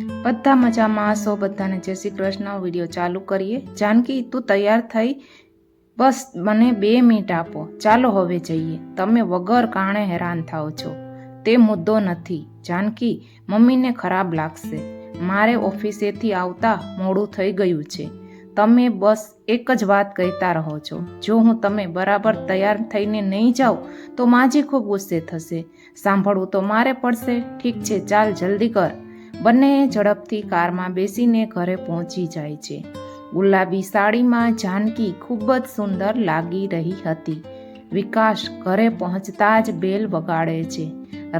બધા મજામાં હશો? બધાને જય શ્રી કૃષ્ણ। વિડીયો ચાલુ કરીએ। જાનકી, તું તૈયાર થઈ? બસ મને 2 મિનિટ આપો, ચાલો હવે જઈએ। તમે વગર કારણે હેરાન થાવ છો, તે મુદ્દો નથી। જાનકી, મમ્મીને ખરાબ લાગશે, મારે ઓફિસેથી આવતા મોડું થઈ ગયું છે। તમે બસ એક જ વાત કહેતા રહો છો, જો હું તમે બરાબર તૈયાર થઈને નહીં જાઉં તો માજી ખૂબ ગુસ્સે થશે। સાંભળવું તો મારે પડશે। ઠીક છે, ચાલ જલ્દી કર। બંને ઝડપથી કારમાં બેસીને ઘરે પહોંચી જાય છે। ગુલાબી સાડીમાં જાનકી ખૂબ જ સુંદર લાગી રહી હતી। વિકાસ ઘરે પહોંચતા જ બેલ વગાડે છે।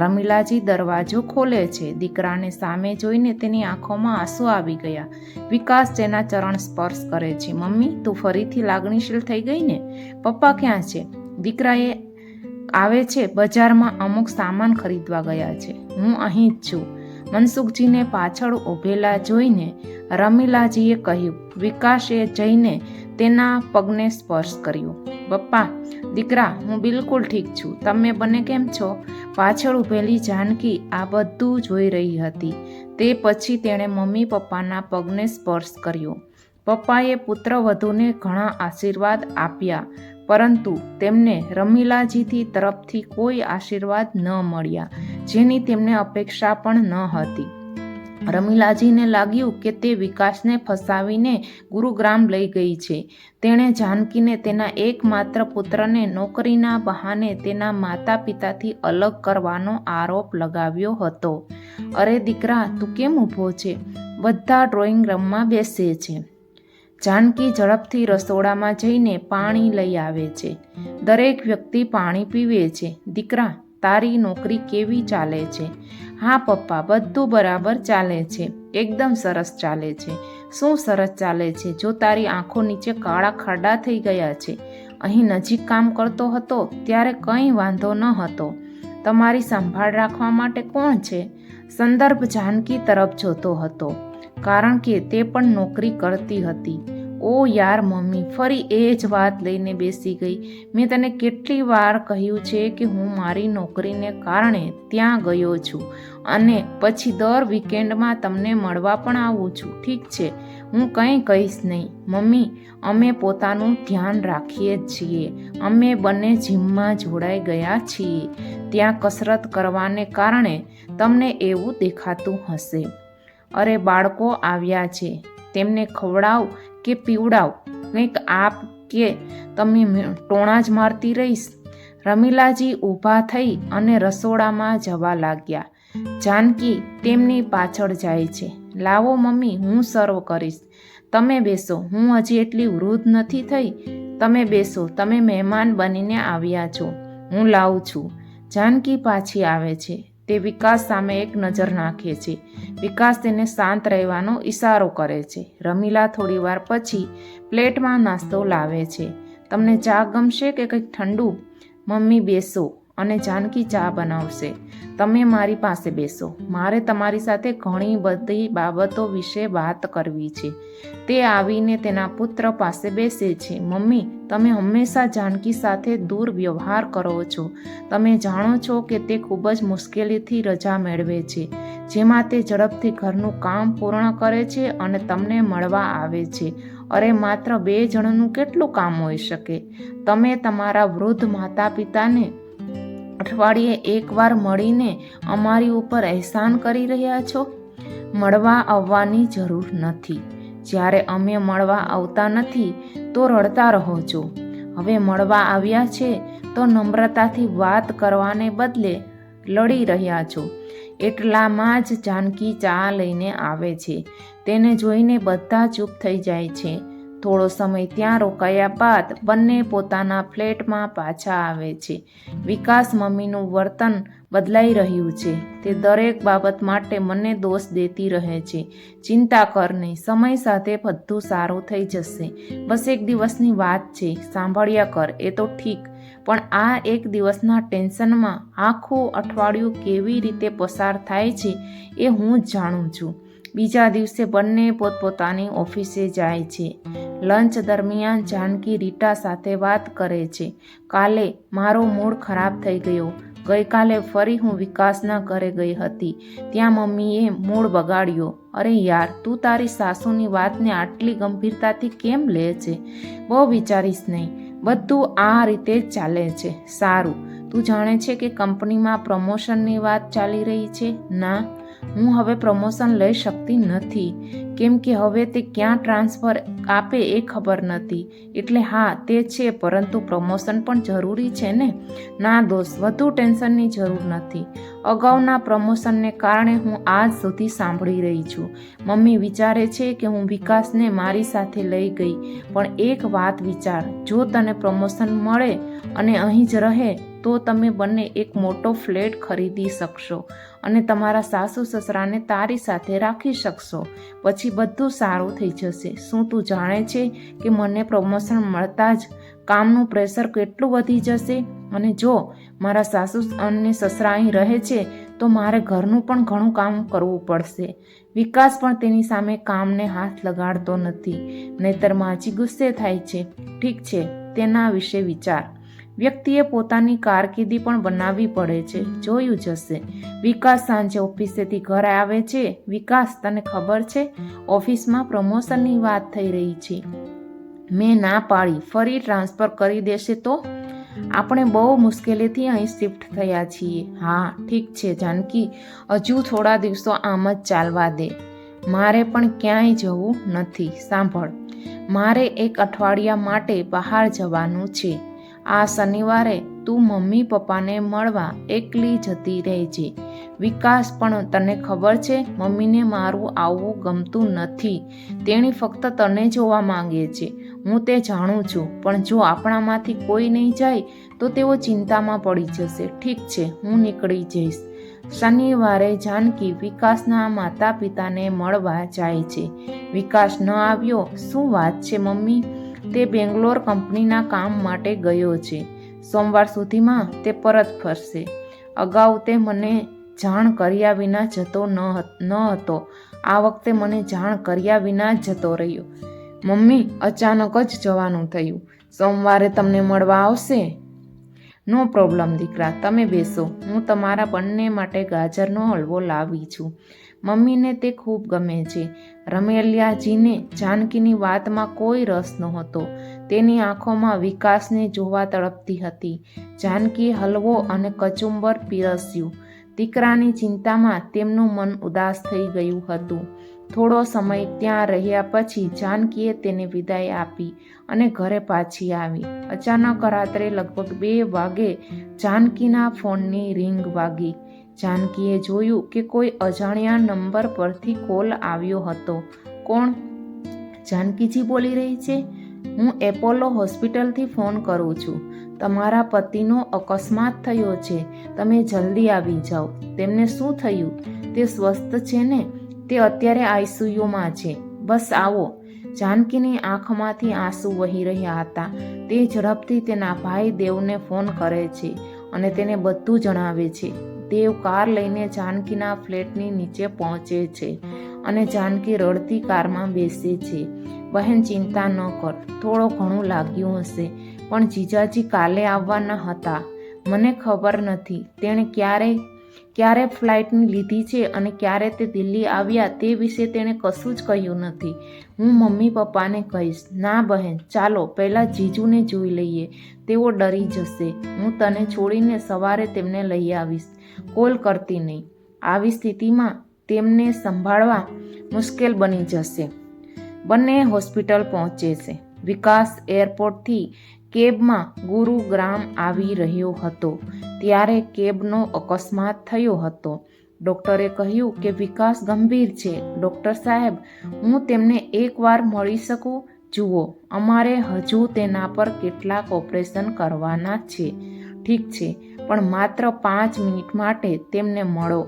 રમીલાજી દરવાજો ખોલે છે। દીકરાને સામે જોઈને તેની આંખોમાં આંસુ આવી ગયા। વિકાસ તેના ચરણ સ્પર્શ કરે છે। મમ્મી, તું ફરીથી લાગણીશીલ થઈ ગઈ ને? પપ્પા ક્યાં છે? દીકરાએ આવે છે, બજારમાં અમુક સામાન ખરીદવા ગયા છે। હું અહીં જ છું, મનસુખજીને પાછળ ઊભેલા જોઈને રમીલાજીએ કહ્યું। વિકાસે જઈને તેના પગને સ્પર્શ કર્યો। પપ્પા, દીકરા, હું બિલકુલ ઠીક છું, તમે બંને કેમ છો? પાછળ ઊભેલી જાનકી આ બધું જોઈ રહી હતી। તે પછી તેણે મમ્મી પપ્પાના પગને સ્પર્શ કર્યો। પપ્પાએ પુત્રવધૂને ઘણા આશીર્વાદ આપ્યા, પરંતુ તેમને રમીલાજીથી તરફથી કોઈ આશીર્વાદ ન મળ્યા, જેની તેમને અપેક્ષા પણ ન હતી। રમીલાજીને લાગ્યું કે તે વિકાસને ફસાવીને ગુરુગ્રામ લઈ ગઈ છે। તેણે જાનકીને તેના એકમાત્ર પુત્રને નોકરીના બહાને તેના માતા પિતાથી અલગ કરવાનો આરોપ લગાવ્યો હતો। અરે દીકરા, તું કેમ ઊભો છે? બધા ડ્રોઈંગ રૂમમાં બેસે છે। જાનકી ઝડપથી રસોડામાં જઈને પાણી લઈ આવે છે। દરેક વ્યક્તિ પાણી પીવે છે। દીકરા, તારી નોકરી કેવી ચાલે છે? હા પપ્પા, બધું બરાબર ચાલે છે, એકદમ સરસ ચાલે છે। શું સરસ ચાલે છે? જો તારી આંખો નીચે કાળા ખાડા થઈ ગયા છે। અહીં નજીક કામ કરતો હતો ત્યારે કંઈ વાંધો ન હતો। તમારી સંભાળ રાખવા માટે કોણ છે? સંદર્ભ જાનકી તરફ જોતો હતો, કારણ કે તે પણ નોકરી કરતી હતી। ઓ યાર મમ્મી, ફરી એ જ વાત લઈને બેસી ગઈ। મેં તને કેટલી વાર કહ્યું છે કે હું મારી નોકરીને કારણે ત્યાં ગયો છું, અને પછી દર વીકેન્ડમાં તમને મળવા પણ આવું છું। ઠીક છે, હું કંઈ કહીશ નહીં મમ્મી, અમે પોતાનું ધ્યાન રાખીએ જ છીએ। અમે બંને જિમમાં જોડાઈ ગયા છીએ। ત્યાં કસરત કરવાને કારણે તમને એવું દેખાતું હશે। અરે બાળકો આવ્યા છે, તેમને ખવડાવ કે પીવડાવ, કંઈક આપ કે તમે ટોણા જ મારતી રહીશ? રમીલાજી ઊભા થઈ અને રસોડામાં જવા લાગ્યા। જાનકી તેમની પાછળ જાય છે। લાવો મમ્મી, હું સર્વ કરીશ, તમે બેસો, હું હજી એટલી વૃદ્ધ નથી થઈ। તમે બેસો, તમે મહેમાન બનીને આવ્યા છો, હું લાવું છું। જાનકી પાછી આવે છે। તે વિકાસ સામે એક નજર નાખે છે। વિકાસ તેને શાંત રહેવાનો ઈશારો કરે છે। રમીલા થોડી વાર પછી પ્લેટમાં નાસ્તો લાવે છે। તમને ચા ગમશે કે કંઈક ઠંડુ? મમ્મી બેસો, અને જાનકી ચા બનાવશે। તમે મારી પાસે બેસો, મારે તમારી સાથે ઘણી બધી બાબતો વિશે વાત કરવી છે। તે આવીને તેના પુત્ર પાસે બેસે છે। મમ્મી, તમે હંમેશા જાનકી સાથે દુર્વ્યવહાર કરો છો। તમે જાણો છો કે તે ખૂબ જ મુશ્કેલીથી રજા મેળવે છે, જેમાં તે ઝડપથી ઘરનું કામ પૂર્ણ કરે છે અને તમને મળવા આવે છે। અરે માત્ર 2 જણનું કેટલું કામ હોઈ શકે? તમે તમારા વૃદ્ધ માતા પિતાને અઠવાડિયે એકવાર મળીને અમારી ઉપર અહેસાન કરી રહ્યા છો। મળવા આવવાની જરૂર નથી। જ્યારે અમે મળવા આવતા નથી તો રડતા રહો છો। હવે મળવા આવ્યા છે તો નમ્રતાથી વાત કરવાને બદલે લડી રહ્યા છો। એટલામાં જ જાનકી ચા લઈને આવે છે। તેને જોઈને બધા ચૂપ થઈ જાય છે। થોડો સમય ત્યાં રોકાયા બાદ બંને પોતાના ફ્લેટમાં પાછા આવે છે। વિકાસ મમ્મીનું વર્તન બદલાઈ રહ્યું છે। તે દરેક બાબત માટે મને દોષ દેતી રહે છે। ચિંતા કર નહીં, સમય સાથે બધું સારું થઈ જશે। બસ એક દિવસની વાત છે, સાંભળ્યા કર। એ તો ઠીક, પણ આ એક દિવસના ટેન્શનમાં આખું અઠવાડિયું કેવી રીતે પસાર થાય છે એ હું જ જાણું છું। બીજા દિવસે બંને પોતપોતાની ઓફિસે જાય છે। લંચ દરમિયાન જાનકી રીટા સાથે વાત કરે છે। કાલે મારો મૂડ ખરાબ થઈ ગયો, ગઈકાલે ફરી હું વિકાસના ઘરે ગઈ હતી. ત્યાં મમ્મીએ મૂડ બગાડ્યો. અરે યાર, તું તારી સાસુની વાતને આટલી ગંભીરતાથી કેમ લે છે? બહુ વિચારીશ નહીં, બધું આ રીતે જ ચાલે છે. સારું, તું જાણે છે કે કંપનીમાં પ્રમોશનની વાત ચાલી રહી છે? ના, હું હવે પ્રમોશન લઈ શકતી નથી, કેમ કે હવે તે ક્યાં ટ્રાન્સફર આપે એ ખબર નથી. એટલે હા, તે છે, પરંતુ પ્રમોશન પણ જરૂરી છે ને? ના દોસ્ત, વધુ ટેન્શનની જરૂર નથી. અગાઉના પ્રમોશનને કારણે હું આજ સુધી સાંભળી રહી છું. મમ્મી વિચારે છે કે હું વિકાસને મારી સાથે લઈ ગઈ. પણ એક વાત વિચાર, જો તને પ્રમોશન મળે અને અહીં જ રહે તો તમે બંને એક મોટો ફ્લેટ ખરીદી શકશો અને તમારા સાસુ સસરાને તારી સાથે રાખી શકશો. પછી બધું સારું થઈ જશે. શું તું જાણે છે કે મને પ્રમોશન મળતા જ કામનું પ્રેશર કેટલું વધી જશે? અને જો મારા સાસુ અને સસરા અહીં રહે છે તો મારે ઘરનું પણ ઘણું કામ કરવું પડશે. વિકાસ પણ તેની સામે કામને હાથ લગાડતો નથી, નહીતર માજી ગુસ્સે થાય છે. ઠીક છે, તેના વિશે વિચાર. વ્યક્તિએ પોતાની કારકિર્દી પણ બનાવવી પડે છે, જોયું જશે. વિકાસ સાંજે ઓફિસેથી ઘરે આવે છે. વિકાસ, તને ખબર છે ઓફિસમાં પ્રમોશનની વાત થઈ રહી છે? મેં ના પાડી. ફરી ટ્રાન્સફર કરી દેશે તો? આપણે બહુ મુશ્કેલીથી અહીં શિફ્ટ થયા છીએ. હા ઠીક છે જાનકી, હજુ થોડા દિવસો આમ જ ચાલવા દે. મારે પણ ક્યાંય જવું નથી. સાંભળ, મારે એક અઠવાડિયા માટે બહાર જવાનું છે. આ શનિવારે તું મમ્મી પપ્પાને મળવા એકલી જતી રહેજે. વિકાસ, પણ તને ખબર છે મમ્મીને મારું આવવું ગમતું નથી. તેણી ફક્ત તને જોવા માંગે છે. હું તે જાણું છું, પણ જો આપણામાંથી કોઈ નહીં જાય તો તેઓ ચિંતામાં પડી જશે. ઠીક છે, હું નીકળી જઈશ. શનિવારે જાનકી વિકાસના માતા પિતાને મળવા જાય છે. વિકાસ ન આવ્યો? શું વાત છે મમ્મી? તે બેંગ્લોર કંપનીના કામ માટે ગયો છે. સોમવાર સુધીમાં તે પરત ફરશે. અગાઉ તે મને જાણ કર્યા વિના જતો ન હતો. આ વખતે મને જાણ કર્યા વિના જ જતો રહ્યો. મમ્મી, અચાનક જ જવાનું થયું. સોમવારે તમને મળવા આવશે? નો પ્રોબ્લેમ દીકરા, તમે બેસો. હું તમારા બંને માટે ગાજરનો હલવો લાવી છું. મમ્મીને તે ખૂબ ગમે છે. રમેલિયાજીને જાનકીની વાતમાં કોઈ રસ નહોતો. તેની આંખોમાં વિકાસને જોવા તડપતી હતી. જાનકીએ હલવો અને કચુંબર પીરસ્યું. દીકરાની ચિંતામાં તેમનું મન ઉદાસ થઈ ગયું હતું. થોડો સમય ત્યાં રહ્યા પછી જાનકીએ તેને વિદાય આપી અને ઘરે પાછી આવી. અચાનક રાત્રે લગભગ 2 વાગે જાનકીના ફોનની રિંગ વાગી. જાનકીએ જોયું કે કોઈ અજાણ્યા નંબર પરથી કોલ આવ્યો હતો. કોણ? જાનકીજી બોલી રહી છે. હું એપોલો હોસ્પિટલથી ફોન કરું છું. તમારા પતિનો અકસ્માત થયો છે. તમે જલ્દી આવી જાઓ. તેમને શું થયું? તે સ્વસ્થ છે ને? તે અત્યારે આઈસીયુમાં છે. બસ આવો. જાનકીની આંખમાંથી આંસુ વહી રહ્યા હતા. તે ઝડપથી તેના ભાઈ દેવને ફોન કરે છે અને તેને બધું જણાવે છે. દેવ કાર લઈને જાનકીના ફ્લેટની નીચે પહોંચે છે અને જાનકી રડતી કારમાં બેસે છે. બહેન, ચિંતા ન કર. થોડું ઘણું લાગ્યું હશે, પણ જીજાજી કાલે આવવાના હતા. મને ખબર નથી તેણે ક્યારે ફ્લાઇટની લીધી છે અને ક્યારે તે દિલ્હી આવ્યા તે વિશે તેણે કશું જ કહ્યું નથી. હું મમ્મી પપ્પાને કહીશ. ના બહેન, ચાલો પહેલાં જીજુને જોઈ લઈએ. તેઓ ડરી જશે. હું તને છોડીને સવારે તેમને લઈ આવીશ. કોલ કરતી નહીં. આવી સ્થિતિમાં તેમને સંભાળવા મુશ્કેલ બની જશે. બંને હોસ્પિટલ પહોંચે છે. વિકાસ એરપોર્ટથી કેબમાં ગુરુગ્રામ આવી રહ્યો હતો ત્યારે કેબનો અકસ્માત થયો હતો. ડૉક્ટરે કહ્યું કે વિકાસ ગંભીર છે. ડૉક્ટર સાહેબ, હું તેમને એકવાર મળી શકું? જુઓ, અમારે હજુ તેના પર કેટલાક ઓપરેશન કરવાના છે. ઠીક છે, પણ માત્ર 5 મિનિટ માટે તેમને મળો.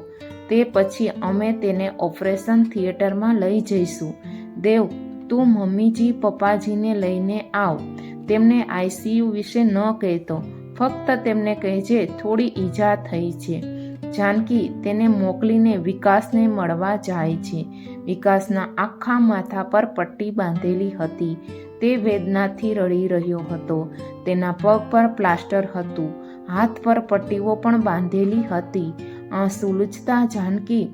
તે પછી અમે તેને ઓપરેશન થિયેટરમાં લઈ જઈશું. દેવ, તું મમ્મીજી પપ્પાજીને લઈને આવ. તેમને આઈસીયુ વિશે ન કહેતો. ફક્ત તેમને કહેજે થોડી ઈજા થઈ છે. જાનકી તેને મોકલીને વિકાસને મળવા જાય છે. વિકાસના આખા માથા પર પટ્ટી બાંધેલી હતી. તે વેદનાથી રડી રહ્યો હતો. તેના પગ પર પ્લાસ્ટર હતું. હાથ પર પટ્ટીઓ પણ બાંધેલી હતી. આંસુ લૂછતા જાનકી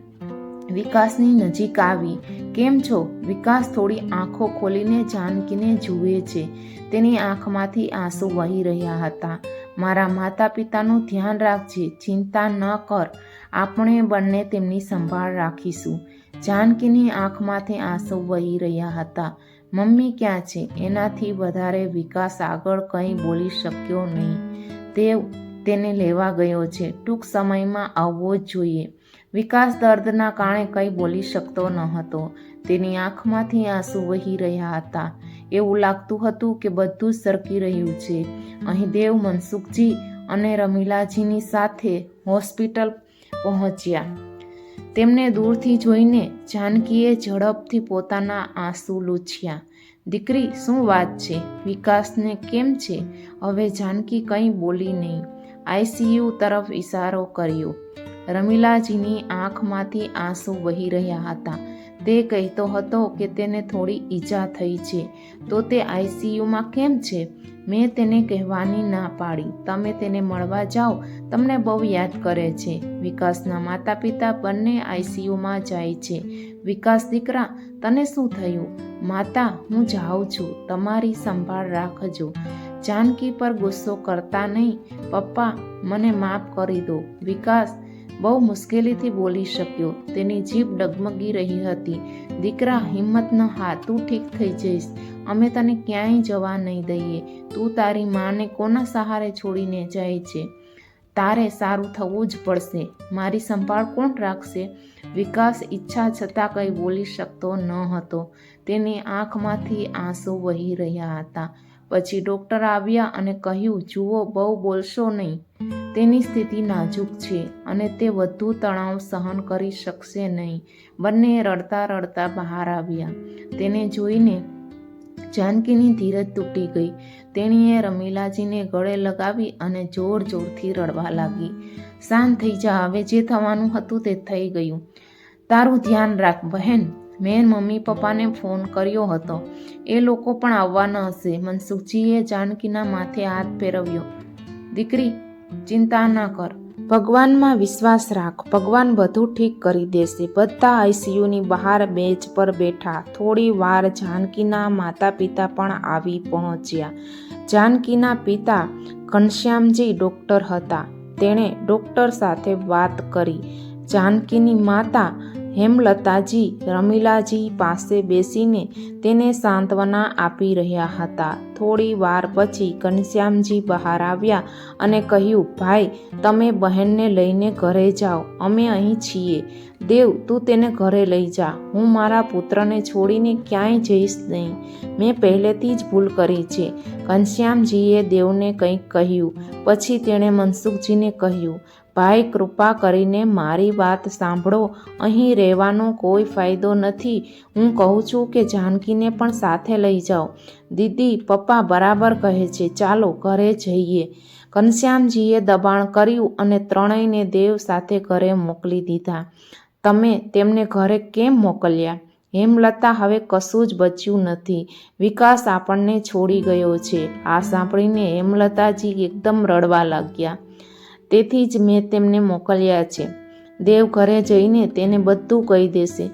વિકાસની નજીક આવી. કેમ છો? વિકાસ થોડી આંખો ખોલીને જાનકીને જુએ છે. તેની આંખમાંથી આંસુ વહી રહ્યા હતા. મારા માતા પિતાનું ધ્યાન રાખજે, ચિંતા ન કર, આપણે બંને તેમની સંભાળ રાખીશું. જાનકીની આંખમાંથી આંસુ વહી રહ્યા હતા. મમ્મી ક્યાં છે? એનાથી વધારે વિકાસ આગળ કંઈ બોલી શક્યો નહીં. દેવ તેને લેવા ગયો છે, ટૂંક સમયમાં આવવો જ જોઈએ. વિકાસ દર્દના કારણે કંઈ બોલી શકતો ન હતો. તેની આંખમાંથી આંસુ વહી રહ્યા હતા. એવું લાગતું હતું કે બધું જ સરકી રહ્યું છે. અહીં દેવ મનસુખજી અને રમીલાજીની સાથે હોસ્પિટલ પહોંચ્યા. તેમને દૂરથી જોઈને જાનકીએ ઝડપથી પોતાના આંસુ લૂછ્યા. દીકરી, શું વાત છે? વિકાસને કેમ છે? હવે જાનકી કંઈ બોલી નહીં. આઈસીયુ તરફ ઇશારો કર્યો. રમીલાજીની આંખમાંથી આંસુ વહી રહ્યા હતા. તે કહેતો હતો કે તેને થોડી ઈજા થઈ છે, તો તે આઈસીયુમાં કેમ છે? મેં તેને કહેવાની ના પાડી. તમે તેને મળવા જાઓ, તમને બહુ યાદ કરે છે. વિકાસના માતા પિતા બંને આઈસીયુમાં જાય છે. વિકાસ દીકરા, તને શું થયું? માતા, હું જાઉં છું, તમારી સંભાળ રાખજો. જાનકી પર ગુસ્સો કરતા નહીં. પપ્પા, મને માફ કરી દો. વિકાસ બહુ મુશ્કેલીથી બોલી શક્યો. તેની જીભ ડગમગી રહી હતી. દીકરા, હિંમત ન હાર, તું ઠીક થઈ જઈશ. અમે તને ક્યાંય જવા નહીં દઈએ. તું તારી માને કોના સહારે છોડીને જાય છે? તારે સારું થવું જ પડશે. મારી સંભાળ કોણ રાખશે? વિકાસ ઈચ્છા છતાં કંઈ બોલી શકતો ન હતો. તેની આંખમાંથી આંસુ વહી રહ્યા હતા. પછી ડૉક્ટર આવ્યા અને કહ્યું, જુઓ, બહુ બોલશો નહીં. તેની સ્થિતિ નાજુક છે અને તે વધુ તણાવ સહન કરી શકશે નહીં. બંને રડતા રડતા બહાર આવ્યા. તેને જોઈને જાનકીની ધીરજ તૂટી ગઈ. તેણીએ રમીલાજીને ગળે લગાવી અને જોર જોરથી રડવા લાગી. શાંત થઈ જા, હવે જે થવાનું હતું તે થઈ ગયું. તારું ધ્યાન રાખ બહેન. મેં મમ્મી પપ્પાને ફોન કર્યો હતો, એ લોકો પણ આવવાના હશે. મનસુખજીએ જાનકીના માથે હાથ ફેરવ્યો. દીકરી, ચિંતા ના કર, ભગવાનમાં વિશ્વાસ રાખ, ભગવાન બધું ઠીક કરી દેશે. બધા આઈસીયુની બહાર બેન્ચ પર બેઠા. થોડી વાર જાનકીના માતા પિતા પણ આવી પહોંચ્યા. જાનકીના પિતા ઘનશ્યામજી ડૉક્ટર હતા. તેણે ડૉક્ટર સાથે વાત કરી. જાનકીની માતા હેમલતાજી રમીલાજી પાસે બેસીને તેને સાંત્વના આપી રહ્યા હતા. થોડી વાર પછી ઘનશ્યામજી બહાર આવ્યા અને કહ્યું, ભાઈ, તમે બહેનને લઈને ઘરે જાઓ, અમે અહીં છીએ. દેવ, તું તેને ઘરે લઈ જા. હું મારા પુત્રને છોડીને ક્યાંય જઈશ નહીં. મેં પહેલેથી જ ભૂલ કરી છે. ઘનશ્યામજીએ દેવને કંઈક કહ્યું. પછી તેણે મનસુખજીને કહ્યું, ભાઈ, કૃપા કરીને મારી વાત સાંભળો. અહીં રહેવાનો કોઈ ફાયદો નથી. હું કહું છું કે જાનકીને પણ સાથે લઈ જાઓ. દીદી, પપ્પા બરાબર કહે છે, ચાલો ઘરે જઈએ. ઘનશ્યામજીએ દબાણ કર્યું અને ત્રણેયને દેવ સાથે ઘરે મોકલી દીધા. તમે તેમને ઘરે કેમ મોકલ્યા? હેમલતા, હવે કશું જ બચ્યું નથી. વિકાસ આપણને છોડી ગયો છે. આ સાંભળીને હેમલતાજી એકદમ રડવા લાગ્યા. તેથી જ મેં તેમને મોકલ્યા છે. દેવ ઘરે જઈને તેને બધું કહી દેશે.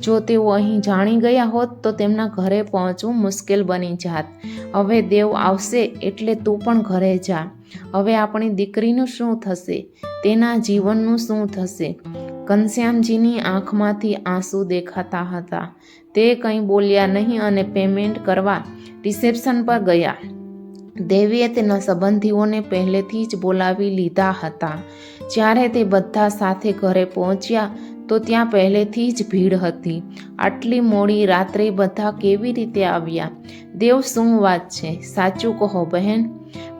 જો તેઓ અહીં જાણી ગયા હોત તો તેમના ઘરે પહોંચવું મુશ્કેલ બની જાત. હવે દેવ આવશે એટલે તું પણ ઘરે જા. હવે આપણી દીકરીનું શું થશે? તેના જીવનનું શું થશે? ઘનશ્યામજીની આંખમાંથી આંસુ દેખાતા હતા. તે કંઈ બોલ્યા નહીં અને પેમેન્ટ કરવા રિસેપ્શન પર ગયા. દેવીએ તેના સંબંધીઓને પહેલેથી જ બોલાવી લીધા હતા. જ્યારે તે બધા સાથે ઘરે પહોંચ્યા તો ત્યાં પહેલેથી જ ભીડ હતી. આટલી મોડી રાત્રે બધા કેવી રીતે આવ્યા? દેવ, શું વાત છે? સાચું કહો બહેન.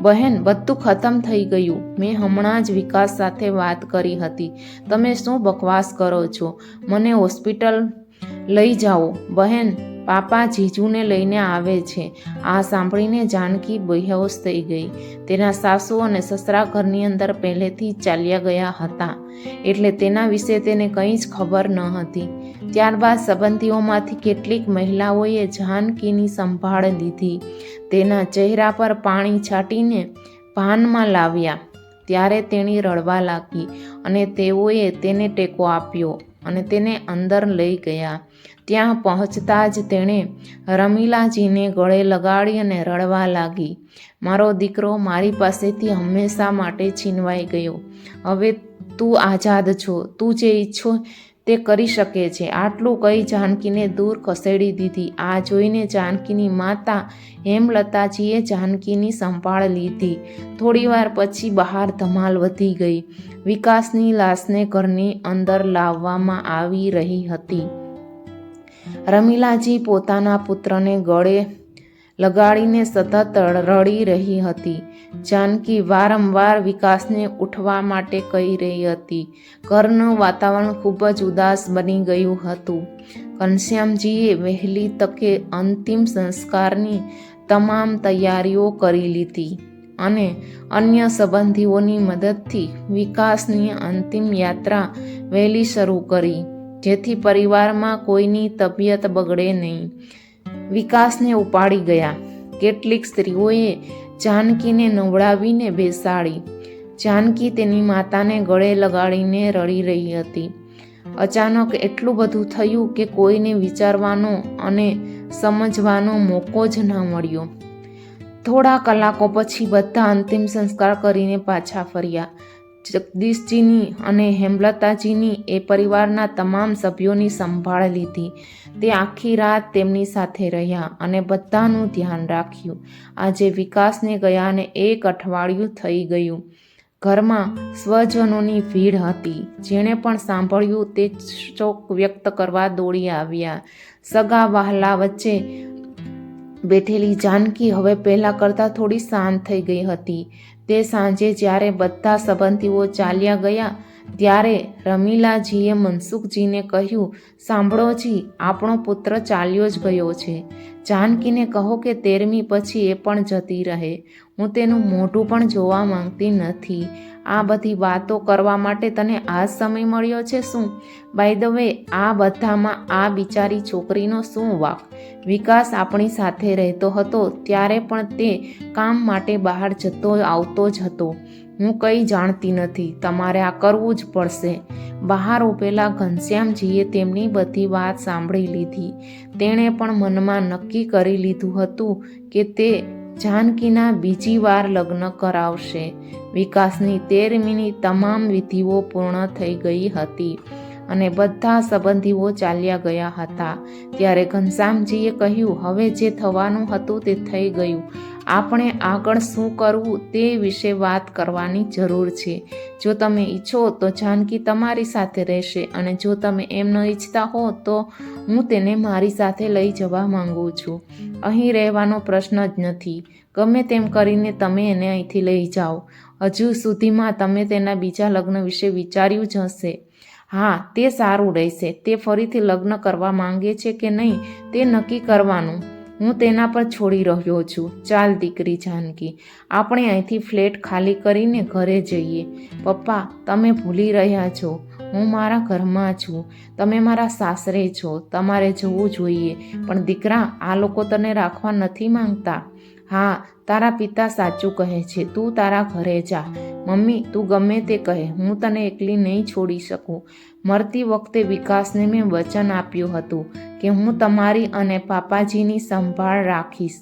બહેન, બધું ખતમ થઈ ગયું. મેં હમણાં જ વિકાસ સાથે વાત કરી હતી. તમે શું બકવાસ કરો છો? મને હોસ્પિટલ લઈ જાઓ. બહેન, પાપા જીજુને લઈને આવે છે. આ સાંભળીને જાનકી બેહોશ થઈ ગઈ. તેના સાસુ અને સસરા ઘરની અંદર પહેલેથી જ ચાલ્યા ગયા હતા, એટલે તેના વિશે તેને કંઈ જ ખબર ન હતી. ત્યારબાદ સંબંધીઓમાંથી કેટલીક મહિલાઓએ જાનકીની સંભાળ લીધી. તેના ચહેરા પર પાણી છાંટીને ભાનમાં લાવ્યા. ત્યારે તેણી રડવા લાગી અને તેઓએ તેને ટેકો આપ્યો અને તેને અંદર લઈ ગયા. ત્યાં પહોંચતા જ તેણે રમીલાજીને ગળે લગાડી અને રડવા લાગી, મારો દીકરો મારી પાસેથી હંમેશા માટે છીનવાઈ ગયો. હવે તું આઝાદ છો, તું જે ઈચ્છો તે કરી શકે છે. આટલું કહી જાનકીને દૂર ખસેડી દીધી. આ જોઈને જાનકીની માતા હેમલતાજીએ જાનકીની સંભાળ લીધી. થોડીવાર પછી બહાર ધમાલ વધી ગઈ. વિકાસની લાશને ઘરની અંદર લાવવામાં આવી રહી હતી. રમીલાજી પોતાના પુત્રને ગળે લગાડીને સતત રડી રહી હતી. જાનકી વારંવાર વિકાસને ઉઠવા માટે કહી રહી હતી. ઘરનું વાતાવરણ ખૂબ જ ઉદાસ બની ગયું હતું. ઘનશ્યામજીએ વહેલી તકે અંતિમ સંસ્કારની તમામ તૈયારીઓ કરી લીધી અને અન્ય સંબંધીઓની મદદથી વિકાસની અંતિમ યાત્રા વહેલી શરૂ કરી, જેથી પરિવારમાં કોઈની તબિયત બગડે નહીં. વિકાસને ઉપાડી ગયા. કેટલીક સ્ત્રીઓએ જાનકીને નવડાવીને બેસાડી. જાનકી તેની માતાને ગળે લગાડીને રડી રહી હતી. અચાનક એટલું બધું થયું કે કોઈને વિચારવાનો અને સમજવાનો મોકો જ ન મળ્યો. થોડા કલાકો પછી બધા અંતિમ સંસ્કાર કરીને પાછા ફર્યા. જગદીશજીની અને હેમલતાજીની એ પરિવારના તમામ સભ્યોની સંભાળ લીધી. તે આખી રાત તેમની સાથે રહ્યા અને બધાનું ધ્યાન રાખ્યું. આજે વિકાસને ગયાને 1 અઠવાડિયું થઈ ગયું. ઘરમાં સ્વજનોની ભીડ હતી. જેણે પણ સાંભળ્યું તે શોક વ્યક્ત કરવા દોડી આવ્યા. સગા વહાલા વચ્ચે બેઠેલી જાનકી હવે પહેલાં કરતાં થોડી શાંત થઈ ગઈ હતી. તે સાંજે જ્યારે બધા સંબંધીઓ ચાલ્યા ગયા ત્યારે રમીલાજીએ મનસુખજીને કહ્યું, સાંભળો જી, આપણો પુત્ર ચાલ્યો જ ગયો છે. જાનકીને કહો કે 13મી પછી એ પણ જતી રહે. હું તેનું મોઢું પણ જોવા માંગતી નથી. આ બધી વાતો કરવા માટે તને આ સમય મળ્યો છે શું? બાય ધ વે, આ બધામાં આ બિચારી છોકરીનો શું વાંક? વિકાસ આપણી સાથે રહેતો હતો ત્યારે પણ તે કામ માટે બહાર જતો આવતો જ હતો. હું કંઈ જાણતી નથી. તમારે આ કરવું જ પડશે. બહાર ઊભેલા ઘનશ્યામજીએ તેમની બધી વાત સાંભળી લીધી. તેણે પણ મનમાં નક્કી કરી લીધું હતું કે તે જાનકીના બીજી વાર લગ્ન કરાવશે. વિકાસની 13મીની તમામ વિધિઓ પૂર્ણ થઈ ગઈ હતી અને બધા સંબંધીઓ ચાલ્યા ગયા હતા. ત્યારે ઘનશ્યામજીએ કહ્યું, હવે જે થવાનું હતું તે થઈ ગયું. આપણે આગળ શું કરવું તે વિશે વાત કરવાની જરૂર છે. જો તમે ઈચ્છો તો જાનકી તમારી સાથે રહેશે અને જો તમે એમ ન ઈચ્છતા હો તો હું તેને મારી સાથે લઈ જવા માંગુ છું. અહીં રહેવાનો પ્રશ્ન જ નથી. ગમે તેમ કરીને તમે એને અહીંથી લઈ જાઓ. હજુ સુધીમાં તમે તેના બીજા લગ્ન વિશે વિચાર્યું જ હશે. હા, તે સારું રહેશે. તે ફરીથી લગ્ન કરવા માંગે છે કે નહીં તે નક્કી કરવાનું હું તેના પર છોડી રહ્યો છું. ચાલ દીકરી જાનકી, આપણે અહીંથી ફ્લેટ ખાલી કરીને ઘરે જઈએ. પપ્પા, તમે ભૂલી રહ્યા છો, હું મારા ઘરમાં છું. તમે મારા સાસરે છો. તમારે જવું જોઈએ. પણ દીકરા, આ લોકો તને રાખવા નથી માંગતા. હા, તારા પિતા સાચું કહે છે. તું તારા ઘરે જા. મમ્મી, તું ગમે તે કહે, હું તને એકલી નહીં છોડી શકું. મરતી વખતે વિકાસને મેં વચન આપ્યું હતું કે હું તમારી અને પાપાજીની સંભાળ રાખીશ.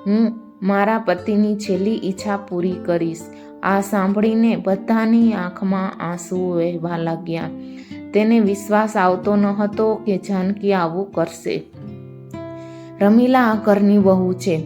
હું મારા પતિની છેલ્લી ઈચ્છા પૂરી કરીશ. આ સાંભળીને બધાની આંખમાં આંસુ વહેવા લાગ્યા. તેને વિશ્વાસ આવતો ન હતો કે જાનકી આવું કરશે. રમીલા આ ઘરની વહુ છે.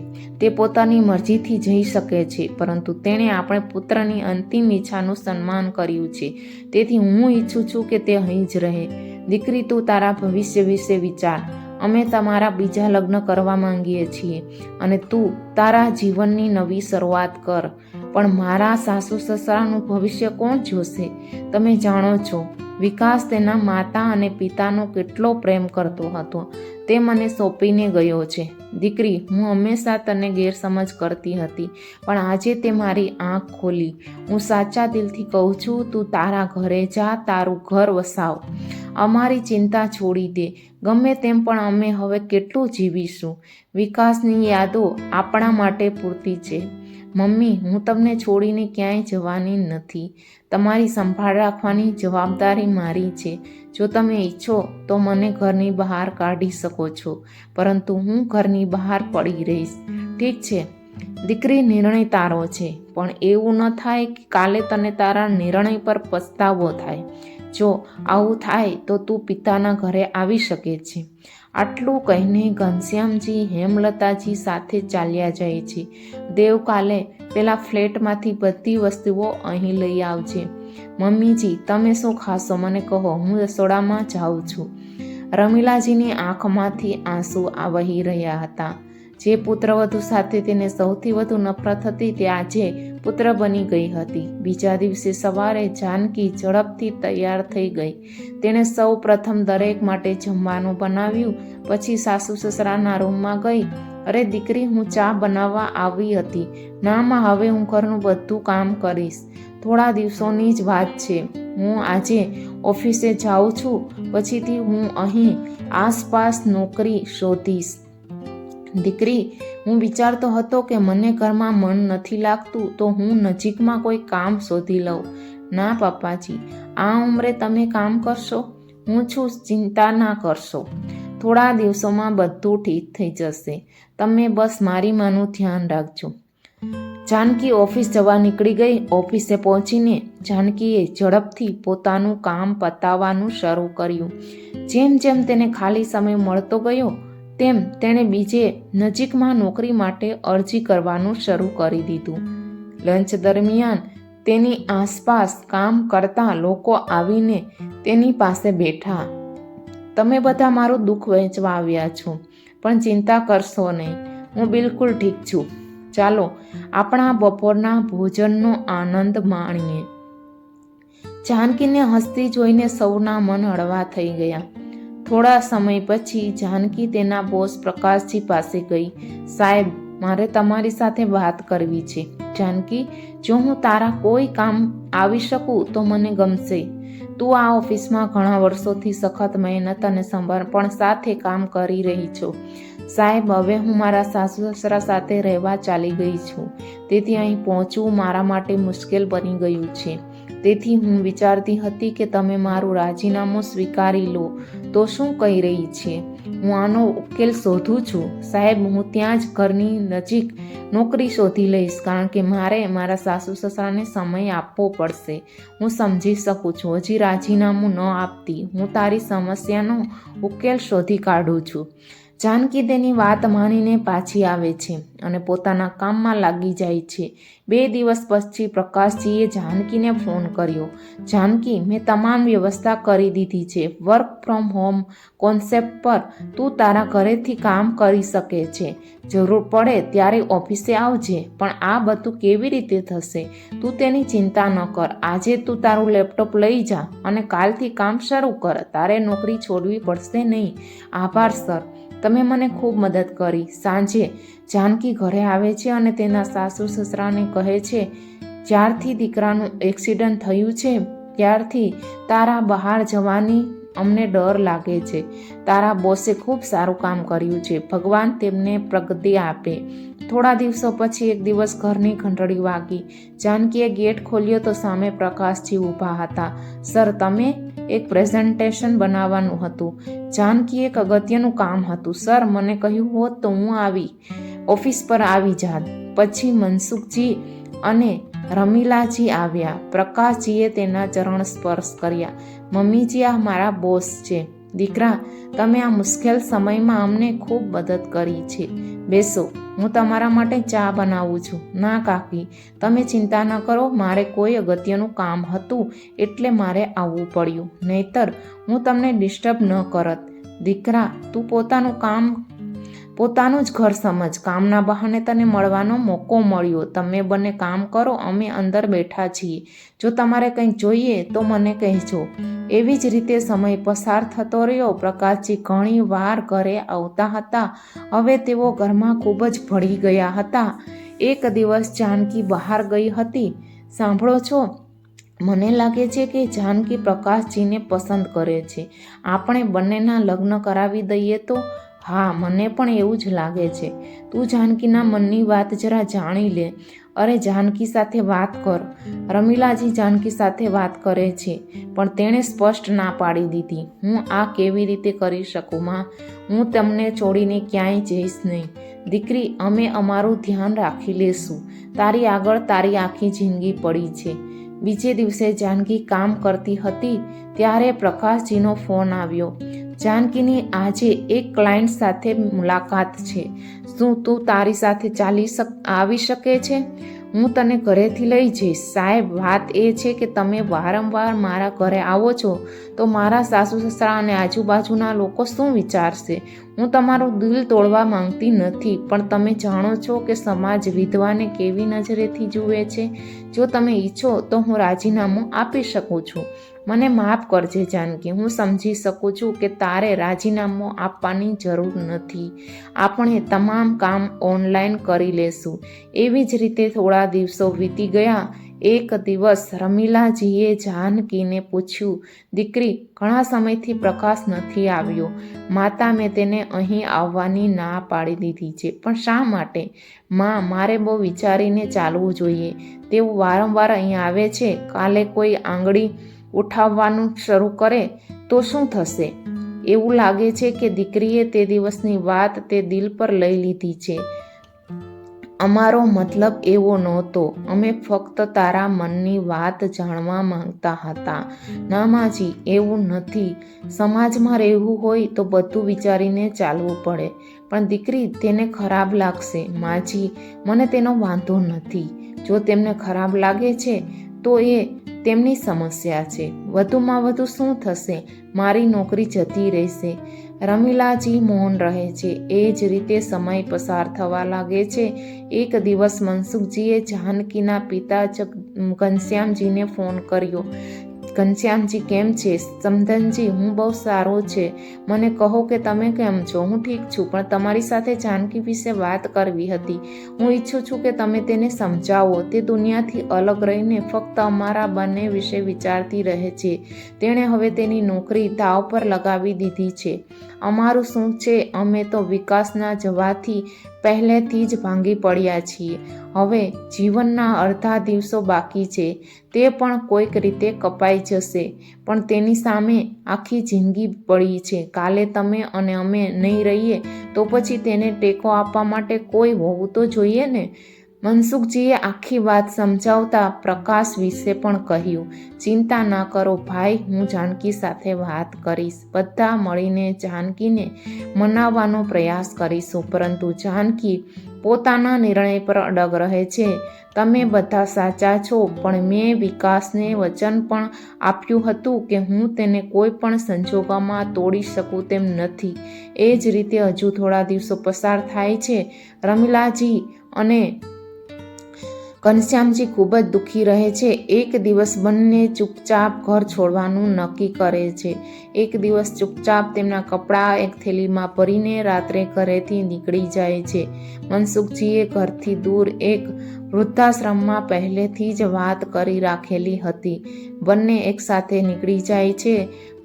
તે પોતાની મરજીથી જઈ શકે છે, પરંતુ તેણે આપણે પુત્રની અંતિમ ઈચ્છાનું સન્માન કર્યું છે. તેથી હું ઈચ્છું છું કે તે અહીં જ રહે. દીકરી, તું તારા ભવિષ્ય વિશે વિચાર. અમે તમારા બીજા લગ્ન કરવા માંગીએ છીએ અને તું તારા જીવનની નવી શરૂઆત કર. પણ મારા સાસુ સસરાનું ભવિષ્ય કોણ જોશે? તમે જાણો છો, વિકાસ તેના માતા અને પિતાનો કેટલો પ્રેમ કરતો હતો. તે મને સોંપીને ગયો છે. દીકરી, હું હંમેશા તને ગેરસમજ કરતી હતી, પણ આજે તે મારી આંખ ખોલી. હું સાચા દિલથી કહું છું, તું તારા ઘરે જા, તારું ઘર વસાવ. અમારી ચિંતા છોડી દે. ગમે તેમ પણ અમે હવે કેટલું જીવીશું. વિકાસની યાદો આપણા માટે પૂરતી છે. મમ્મી, હું તમને છોડીને ક્યાંય જવાની નથી. તમારી સંભાળ રાખવાની જવાબદારી મારી છે. જો તમે ઈચ્છો તો મને ઘરની બહાર કાઢી શકો છો, પરંતુ હું ઘરની બહાર પડી રહીશ. ઠીક છે દીકરી, નિર્ણય તારો છે, પણ એવું ન થાય કે કાલે તને તારા નિર્ણય પર પસ્તાવો થાય. જો આવું થાય તો તું પિતાના ઘરે આવી શકે છે. આટલું કહીને ઘનશ્યામજી હેમલતાજી સાથે ચાલ્યા જાય છે. દેવ, કાલે પેલા ફ્લેટમાંથી બધી વસ્તુઓ અહીં લઈ આવજે. મમ્મીજી, તમે શું ખાશો મને કહો, હું રસોડામાં જાઉં છું. રમીલાજીની આંખમાંથી આંસુ વહી રહ્યા હતા. જે પુત્રવધુ સાથે તેને સૌથી વધુ નફરત હતી તે આજે પુત્ર બની ગઈ હતી. બીજા દિવસે સવારે જાનકી ઝડપથી તૈયાર થઈ ગઈ. તેણે સૌ પ્રથમ દરેક માટે જમવાનું બનાવ્યું. પછી સાસુ સસરાના રૂમમાં ગઈ. અરે દીકરી, હું ચા બનાવવા આવી હતી. ના માં, હવે હું ઘરનું બધું કામ કરીશ. થોડા દિવસોની જ વાત છે. હું આજે ઓફિસે જાઉં છું. પછીથી હું અહીં આસપાસ નોકરી શોધીશ. દીકરી, હું વિચારતો હતો કે મને ઘરમાં મન નથી લાગતું તો હું નજીકમાં કોઈ કામ શોધી લઉં. ના પપ્પાજી, આ ઉંમરે તમે કામ કરશો? હું છું, ચિંતા ના કરશો. થોડા દિવસોમાં બધું ઠીક થઈ જશે. તમે બસ મારી માનું ધ્યાન રાખજો. જાનકી ઓફિસ જવા નીકળી ગઈ. ઓફિસે પહોંચીને જાનકીએ ઝડપથી પોતાનું કામ પતાવવાનું શરૂ કર્યું. જેમ જેમ તેને ખાલી સમય મળતો ગયો તેમ તેણે બીજે નજીકમાં નોકરી માટે અરજી કરવાનું શરૂ કરી દીધું. લંચ દરમિયાન તેની આસપાસ કામ કરતા લોકો આવીને તેની પાસે બેઠા. તમે બધા મારું દુઃખ વહેંચવા આવ્યા છો, પણ ચિંતા કરશો નહીં, હું બિલકુલ ઠીક છું. ચાલો આપણા બપોરના ભોજનનો આનંદ માણીએ. જાનકીને હસતી જોઈને સૌના મન હળવા થઈ ગયા. થોડા સમય પછી જાનકી તેના બોસ પ્રકાશજી પાસે ગઈ. સાહેબ, મારે તમારી સાથે વાત કરવી છે. જાનકી, જો હું તારા કોઈ કામ આવી શકું તો મને ગમશે. તું આ ઓફિસમાં ઘણા વર્ષોથી સખત મહેનત અને સમર્પણ સાથે કામ કરી રહી છો. સાહેબ, હવે હું મારા સાસુ સસરા સાથે રહેવા ચાલી ગઈ છું. તેથી અહીં પહોંચવું મારા માટે મુશ્કેલ બની ગયું છે. તેથી હું વિચારતી હતી કે તમે મારું રાજીનામું સ્વીકારી લો તો શું કહી રહી છે? હું આનો ઉકેલ શોધું છું. સાહેબ, હું ત્યાં જ ઘરની નજીક નોકરી શોધી લઈશ, કારણ કે મારે મારા સાસુ સસરાને સમય આપવો પડશે. હું સમજી શકું છું. હજી રાજીનામું ન આપતી, હું તારી સમસ્યાનો ઉકેલ શોધી કાઢું છું. જાનકી તેની વાત માનીને પાછી આવે છે અને પોતાના કામમાં લાગી જાય છે. 2 દિવસ પછી પ્રકાશજીએ જાનકીને ફોન કર્યો. જાનકી, મેં તમામ વ્યવસ્થા કરી દીધી છે. વર્ક ફ્રોમ હોમ કોન્સેપ્ટ પર તું તારા ઘરેથી કામ કરી શકે છે. જરૂર પડે ત્યારે ઓફિસે આવજે. પણ આ બધું કેવી રીતે થશે? તું તેની ચિંતા ન કર. આજે તું તારું લેપટોપ લઈ જા અને કાલથી કામ શરૂ કર. તારે નોકરી છોડવી પડશે નહીં. આભાર સર, તમે મને ખૂબ મદદ કરી. સાંજે જાનકી ઘરે આવે છે અને તેના સાસુ સસરાને કહે છે, જ્યારથી દીકરાનું એક્સિડન્ટ થયું છે ત્યારથી તારા બહાર જવાની અમને ડર લાગે છે. તારા બોસે ખૂબ સારું કામ કર્યું છે. ભગવાન તેમને પ્રગતિ આપે. થોડા દિવસો પછી એક દિવસ ઘરની ઘંટડી વાગી. જાનકીએ ગેટ ખોલ્યો તો સામે પ્રકાશજી ઊભા હતા. સર, તમે? એક પ્રેઝન્ટેશન બનાવવાનું હતું. જાનકી, એક અગત્યનું કામ હતું. સર, મને કહ્યું હોત તો હું ઓફિસ પર આવી જાત. પછી મનસુખજી અને રમીલાજી આવ્યા. પ્રકાશજીએ તેના ચરણ સ્પર્શ કર્યા. મમ્મીજી, આ મારા બોસ છે. દીકરા, તમે આ મુશ્કેલ સમયમાં અમને ખૂબ મદદ કરી છે. બેસો, હું તમારા માટે ચા બનાવું છું. ના કાકી, તમે ચિંતા ન કરો. મારે કોઈ અગત્યનું કામ હતું એટલે મારે આવવું પડ્યું, નહીતર હું તમને ડિસ્ટર્બ ન કરત. દીકરા, તું પોતાનું જ ઘર સમજ. કામના બહાને તને મળવાનો મોકો મળ્યો. તમે બંને કામ કરો, અમે અંદર બેઠા છીએ. જો તમારે કંઈ જોઈએ તો મને કહેજો. એવી જ રીતે સમય પસાર થતો રહ્યો. પ્રકાશજી ઘણી વાર ઘરે આવતા હતા. હવે તેઓ ઘરમાં ખૂબ જ ભળી ગયા હતા. એક દિવસ જાનકી બહાર ગઈ હતી. સાંભળો છો, મને લાગે છે કે જાનકી પ્રકાશજીને પસંદ કરે છે. આપણે બંનેના લગ્ન કરાવી દઈએ તો? હા, મને પણ એવું જ લાગે છે. તું જાનકીના મનની વાત જરા જાણી લે. અરે જાનકી સાથે વાત કર. રમીલાજી જાનકી સાથે વાત કરે છે, પણ તેણે સ્પષ્ટ ના પાડી દીધી. હું આ કેવી રીતે કરી શકું માં? હું તમને છોડીને ક્યાંય જઈશ નહીં. દીકરી, અમે અમારું ધ્યાન રાખી લેશું. તારી આગળ તારી આખી જિંદગી પડી છે. બીજે દિવસે જાનકી કામ કરતી હતી ત્યારે પ્રકાશજીનો ફોન આવ્યો. જાનકીની આજે એક ક્લાયન્ટ સાથે મુલાકાત છે. શું તું તારી સાથે આવી શકે છે? હું તને ઘરેથી લઈ જઈશ. સાહેબ, વાત એ છે કે તમે વારંવાર મારા ઘરે આવો છો તો મારા સાસુ સસરા અને આજુબાજુના લોકો શું વિચારશે? હું તમારું દિલ તોડવા માંગતી નથી, પણ તમે જાણો છો કે સમાજ વિધવાને કેવી નજરેથી જુએ છે. જો તમે ઈચ્છો તો હું રાજીનામું આપી શકું છું. મને માફ કરજે જાનકી, હું સમજી શકું છું કે તારે રાજીનામું આપવાની જરૂર નથી. આપણે તમામ કામ ઓનલાઈન કરી લેશું. એવી જ રીતે થોડા દિવસો વીતી ગયા. એક દિવસ રમીલાજીએ જાનકીને પૂછ્યું, દીકરી, ઘણા સમયથી પ્રકાશ નથી આવ્યો. માતા, મેં તેને અહીં આવવાની ના પાડી દીધી છે. પણ શા માટે? માં, મારે બહુ વિચારીને ચાલવું જોઈએ. તેઓ વારંવાર અહીં આવે છે. કાલે કોઈ આંગળી ઉઠાવવાનું શરૂ કરે તો શું થશે? એવું લાગે છે કે દીકરીએ તે દિવસની વાત તે દિલ પર લઈ લીધી છે. અમારો મતલબ એવો નહોતો. અમે ફક્ત તારા મનની વાત જાણવા માંગતા હતા. ના માજી, એવું નથી. સમાજમાં રહેવું હોય તો બધું વિચારીને ચાલવું પડે. પણ દીકરી, તેને ખરાબ લાગશે. માજી, મને તેનો વાંધો નથી. જો તેમને ખરાબ લાગે છે તો એ તેમની સમસ્યા છે. વધુમાં વધુ શું થશે? મારી નોકરી જતી રહેશે. રમીલાજી મૌન રહે છે. એ જ રીતે સમય પસાર થવા લાગે છે. એક દિવસ મનસુખજીએ જાનકીના પિતા ઘનશ્યામજીને ફોન કર્યો. ઘનશ્યામજી, કેમ છે? સમધનજી, હું બહુ સારો છે. મને કહો કે તમે કેમ છો? હું ઠીક છું, પણ તમારી સાથે જાનકી વિશે વાત કરવી હતી. હું ઈચ્છું છું કે તમે તેને સમજાવો. તે દુનિયાથી અલગ રહીને ફક્ત અમારા બંને વિશે વિચારતી રહે છે. તેણે હવે તેની નોકરી દાવ પર લગાવી દીધી છે. અમારું શું છે? અમે તો વિકાસના જવાથી પહેલેથી જ ભાંગી પડ્યા છીએ. હવે જીવનના અડધા દિવસો બાકી છે. તે પણ કોઈક રીતે કપાઈ જશે, પણ તેની સામે આખી જિંદગી પડી છે. કાલે તમે અને અમે નહીં રહીએ તો પછી તેને ટેકો આપવા માટે કોઈ હોવું તો જોઈએ ને. મનસુખજીએ આખી વાત સમજાવતા પ્રકાશ વિશે પણ કહ્યું. ચિંતા ના કરો ભાઈ, હું જાનકી સાથે વાત કરીશ. બધા મળીને જાનકીને મનાવવાનો પ્રયાસ કરીશું. પરંતુ જાનકી પોતાના નિર્ણય પર અડગ રહે છે. તમે બધા સાચા છો, પણ મેં વિકાસને વચન પણ આપ્યું હતું કે હું તેને કોઈ પણ સંજોગોમાં તોડી શકું તેમ નથી. એ જ રીતે હજુ થોડા દિવસો પસાર થાય છે. રમીલાજી અને ઘનશ્યામજી ખૂબ જ દુઃખી રહે છે. એક દિવસ બંને ચૂપચાપ ઘર છોડવાનું નક્કી કરે છે. એક દિવસ ચૂપચાપ તેમના કપડાં એક થેલીમાં ભરીને રાત્રે ઘરેથી નીકળી જાય છે. મનસુખજીએ ઘરથી દૂર એક વૃદ્ધાશ્રમમાં પહેલેથી જ વાત કરી રાખેલી હતી. બંને એકસાથે નીકળી જાય છે.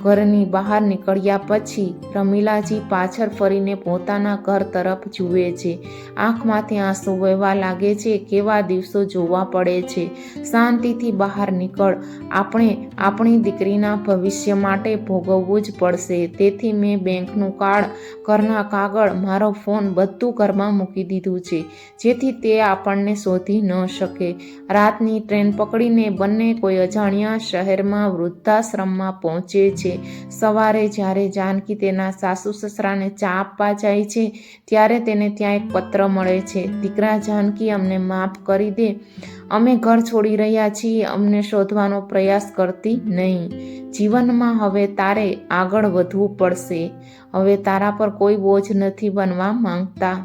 ઘરની બહાર નીકળ્યા પછી રમીલાજી પાછળ ફરીને પોતાના ઘર તરફ જુએ છે. આંખમાંથી આંસુ વહેવા લાગે છે. કેવા દિવસો જોવા પડે છે. શાંતિથી બહાર નીકળ. આપણે આપણી દીકરીના ભવિષ્ય માટે ભોગવવું જ પડશે. તેથી મેં બેંકનું કાર્ડ, ઘરના કાગળ, મારો ફોન બધું ઘરમાં મૂકી દીધું છે, જેથી તે આપણને શોધી ન શકે. રાતની ટ્રેન પકડીને બંને કોઈ અજાણ્યા શહેરમાં વૃદ્ધાશ્રમમાં પહોંચે છે. સવારે જ્યારે જાનકી તેના સાસુ સસરાને ચા આપવા જાય છે ત્યારે તેને ત્યાં એક પત્ર મળે છે. દીકરા જાનકી, અમને માફ કરી દે. અમે ઘર છોડી રહ્યા છીએ. અમને શોધવાનો પ્રયાસ કરતી નહીં. જીવનમાં હવે તારે આગળ વધવું પડશે. હવે તારા પર કોઈ બોજ નથી બનવા માંગતા.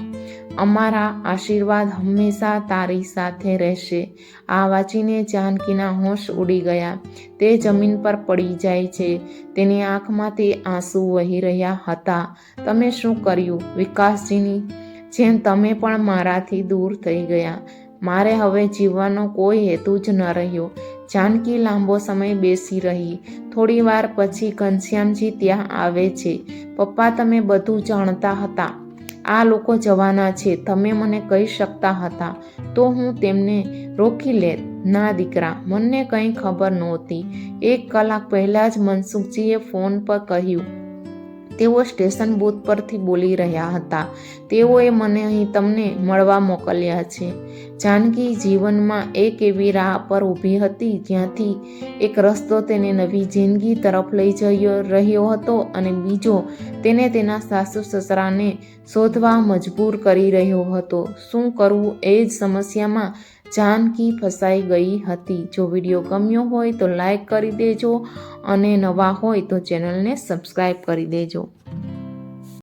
અમારા આશીર્વાદ હંમેશા તારી સાથે રહેશે. આ વાંચીને જાનકીના હોશ ઉડી ગયા. તે જમીન પર પડી જાય છે. તેની આંખમાંથી આંસુ વહી રહ્યા હતા. તમે શું કર્યું? વિકાસજીની જેમ તમે પણ મારાથી દૂર થઈ ગયા. મારે હવે જીવવાનો કોઈ હેતુ જ ન રહ્યો. જાનકી લાંબો સમય બેસી રહી. થોડી વાર પછી ઘનશ્યામજી ત્યાં આવે છે. પપ્પા, તમે બધું જાણતા હતા. આ લોકો જવાના છે. તમે મને કહી શકતા હતા તો હું તેમને રોકી લેત. ના દીકરા, મને કંઈ ખબર નહોતી. 1 કલાક પહેલાં જ મનસુખજીએ ફોન પર કહ્યું. તેઓ સ્ટેશન બૂથ પરથી બોલી રહ્યા હતા. તેઓએ મને અહીં તમને મળવા મોકલ્યા છે. જાનકી જીવનમાં એક એવી રાહ પર ઊભી હતી જ્યાંથી એક રસ્તો તેને નવી જિંદગી તરફ લઈ જઈ રહ્યો હતો અને બીજો તેને તેના સાસુ સસરાને શોધવા મજબૂર કરી રહ્યો હતો. શું કરવું એ જ સમસ્યામાં જાનકી ફસાઈ ગઈ હતી. જો વિડીયો ગમ્યો હોય તો લાઈક કરી દેજો અને નવા હોય તો ચેનલને સબસ્ક્રાઈબ કરી દેજો.